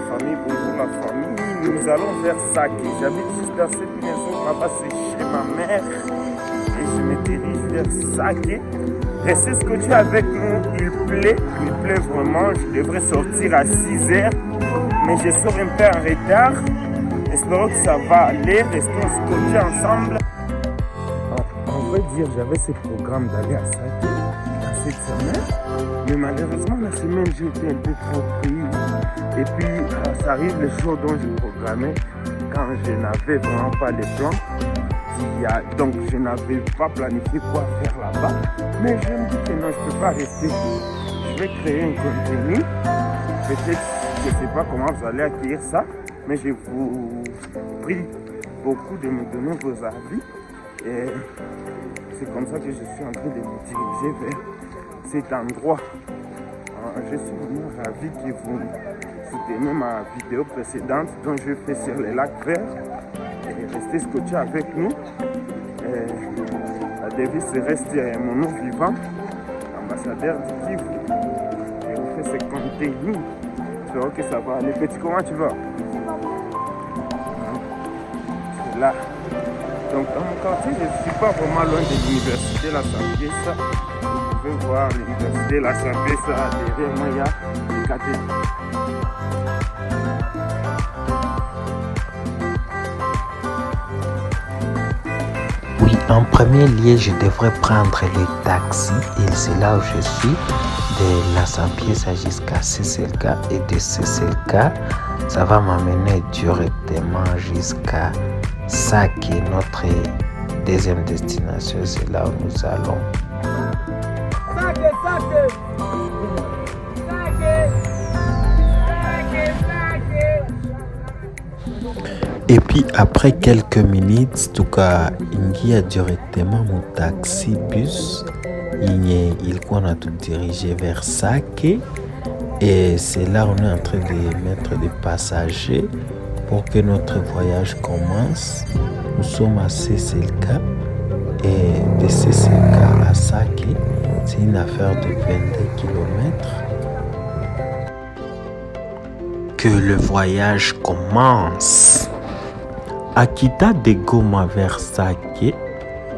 famille, bonjour la famille. Nous allons vers Saké. J'habite juste dans cette maison là-bas, c'est chez ma mère. Et je me dirige vers Saké. Restez scotchés avec nous, il plaît vraiment. Je devrais sortir à 6h, mais je sors un peu en retard. Espérons que ça va aller, restons scotchés ensemble. On va dire, j'avais ce programme d'aller à Saké dans cette semaine, mais malheureusement la semaine j'ai été un peu trop pris. Et puis ça arrive le jour dont je programmais, quand je n'avais vraiment pas les plans. Donc je n'avais pas planifié quoi faire là-bas, mais je me dis que non, je ne peux pas rester. Je vais créer un contenu. Peut-être, je ne sais pas comment vous allez accueillir ça, mais je vous prie beaucoup de me donner vos avis. Et c'est comme ça que je suis en train de me diriger vers cet endroit. Je suis vraiment ravi que vous souteniez ma vidéo précédente dont je fais sur les lacs verts. Et restez scotchés avec nous. La devise reste mon nom vivant, ambassadeur du Kivu. Et on fait ce contenu. J'espère que ça va aller. Petit, comment tu vas? C'est là. Donc dans mon quartier, je ne suis pas vraiment loin de l'université La Sapienza. Vous pouvez voir l'université La Sapienza derrière moi, il y a les cathés. En premier lieu, je devrais prendre le taxi et c'est là où je suis, de La Sapienza jusqu'à CCLK et de CCLK, ça va m'amener directement jusqu'à Saké, notre deuxième destination, c'est là où nous allons. Saké, Saké. Et puis après quelques minutes, en tout cas, il y a directement mon taxi bus. Il a tout dirigé vers Saké. Et c'est là on est en train de mettre des passagers pour que notre voyage commence. Nous sommes à CCLK. Et de CCLK à Saké, c'est une affaire de 22 km. Que le voyage commence. Akita de Goma vers Saké,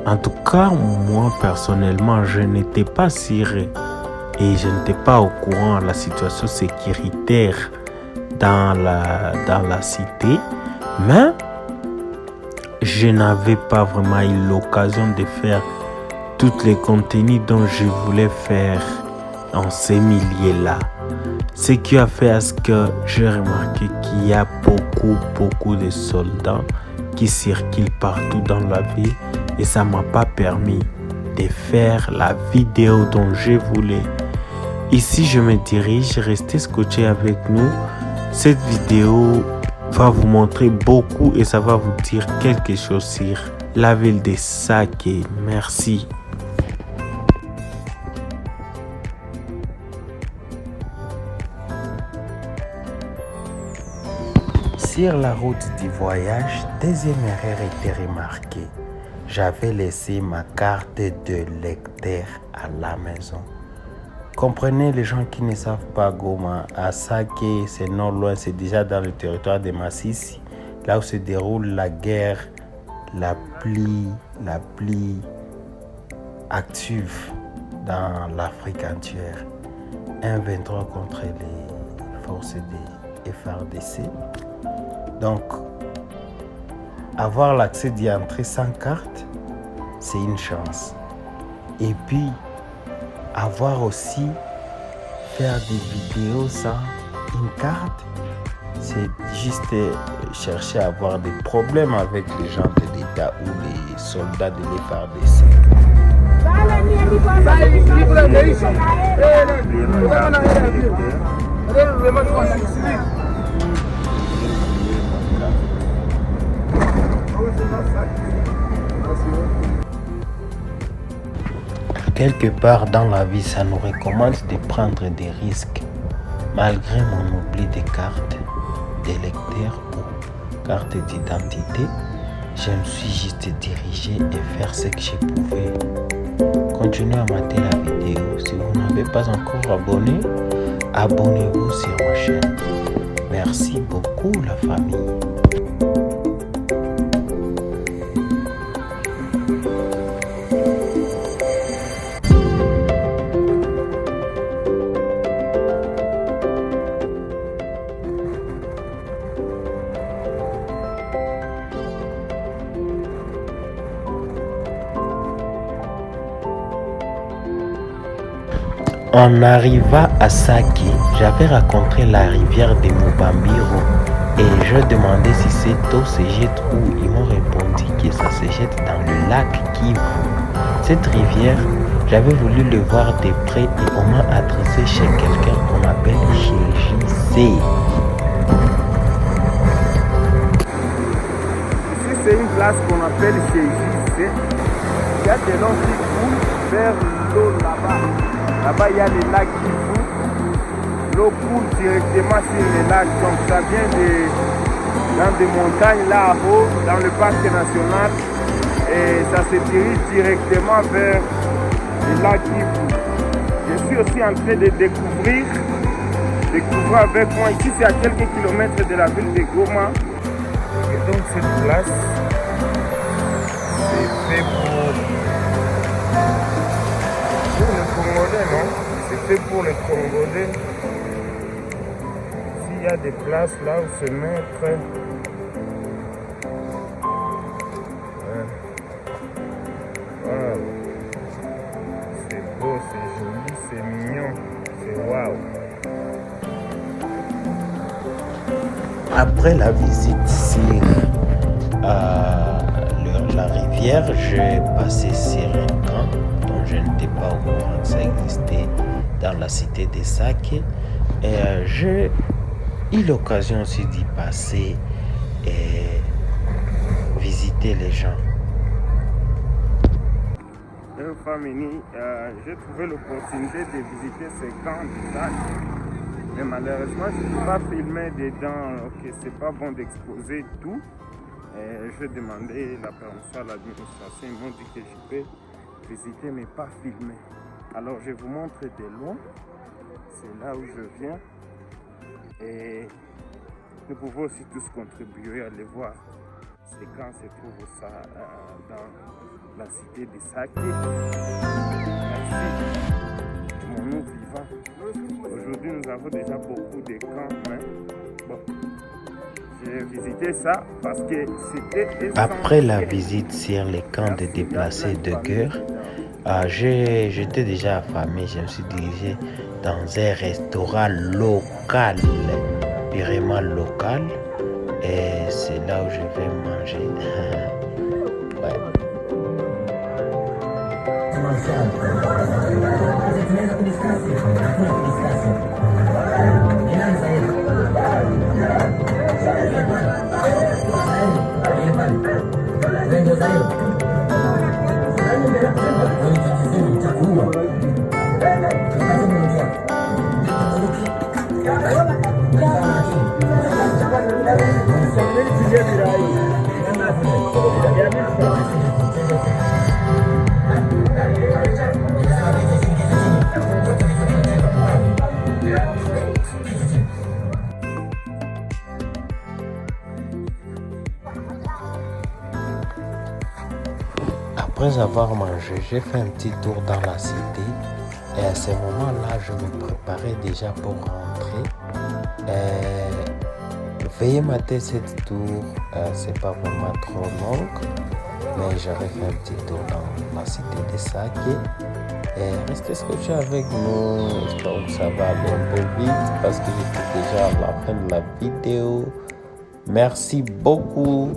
en tout cas, moi personnellement, je n'étais pas sûr et je n'étais pas au courant de la situation sécuritaire dans la cité, mais je n'avais pas vraiment eu l'occasion de faire tous les contenus dont je voulais faire dans ces milieux-là. Ce qui a fait à ce que j'ai remarqué qu'il y a beaucoup de soldats qui circulent partout dans la ville et ça m'a pas permis de faire la vidéo dont je voulais. Ici, je me dirige, restez scotchés avec nous. Cette vidéo va vous montrer beaucoup et ça va vous dire quelque chose sur la ville de Saké. Merci. Sur la route du voyage, deuxième erreur était remarquée. J'avais laissé ma carte de lecteur à la maison. Comprenez les gens qui ne savent pas Goma, à Saké, c'est non loin, c'est déjà dans le territoire de Massissi, là où se déroule la guerre la plus active dans l'Afrique entière. 1-23 contre les forces de FARDC. Donc, avoir l'accès d'y entrer sans carte, c'est une chance. Et puis, avoir aussi faire des vidéos sans une carte, c'est juste chercher à avoir des problèmes avec les gens de l'État ou les soldats de l'FARDC. Quelque part dans la vie, ça nous recommande de prendre des risques. Malgré mon oubli de carte d'électeur ou carte d'identité, je me suis juste dirigé et faire ce que je pouvais. Continuez à mater la vidéo. Si vous n'avez pas encore abonné, abonnez-vous sur ma chaîne. Merci. Merci beaucoup la famille. On arriva à Sake, j'avais rencontré la rivière de Mubambiro et je demandais si cette eau se jette où. Ils m'ont répondu que ça se jette dans le lac Kivu. Cette rivière, j'avais voulu le voir de près et on m'a adressé chez quelqu'un qu'on appelle chez JC. Ici, c'est une place qu'on appelle chez JC. Il y a des noms qui coulent vers l'eau là-bas. Là-bas, il y a les lacs Kivu. L'eau coule directement sur les lacs. Donc, ça vient dans des montagnes là-haut, dans le parc national. Et ça se dirige directement vers les lacs Kivu. Je suis aussi en train de découvrir avec moi. Ici, c'est à quelques kilomètres de la ville de Goma. Et donc, cette place, c'est fait pour les Congolais, non? C'est fait pour les Congolais. S'il y a des places là où se mettre. Wow. C'est beau, c'est joli, c'est mignon. C'est waouh. Après la visite sur la rivière, j'ai passé sur un camp dont je n'étais pas au courant que ça existait dans la cité de Sake. Et j'ai eu l'occasion aussi d'y passer et visiter les gens. Famille, j'ai trouvé l'opportunité de visiter ces camps de Sake. Mais malheureusement, je ne peux pas filmer dedans. Ok, c'est pas bon d'exposer tout. J'ai demandé la permission à l'administration. Ils m'ont dit que je peux visiter mais pas filmer. Alors je vous montre de loin. C'est là où je viens. Et nous pouvons aussi tous contribuer à les voir. Ces camps se trouvent ça dans la cité de Sake. Merci. Mon nom vivant. Aujourd'hui, nous avons déjà beaucoup de camps, mais bon, j'ai visité ça parce que c'était essentiel. Après la visite sur les camps de déplacés de guerre, j'étais déjà affamé. Je me suis dirigé dans un restaurant local, vraiment local, et c'est là où je vais manger. Ouais. Après avoir mangé, j'ai fait un petit tour dans la cité et à ce moment-là, je me préparais déjà pour rentrer. Veuillez mater cette tour, c'est pas vraiment trop long, mais j'aurais fait un petit tour dans la cité de Sake. Et restez scotché avec nous, j'espère que ça va aller un peu vite parce que j'étais déjà à la fin de la vidéo. Merci beaucoup.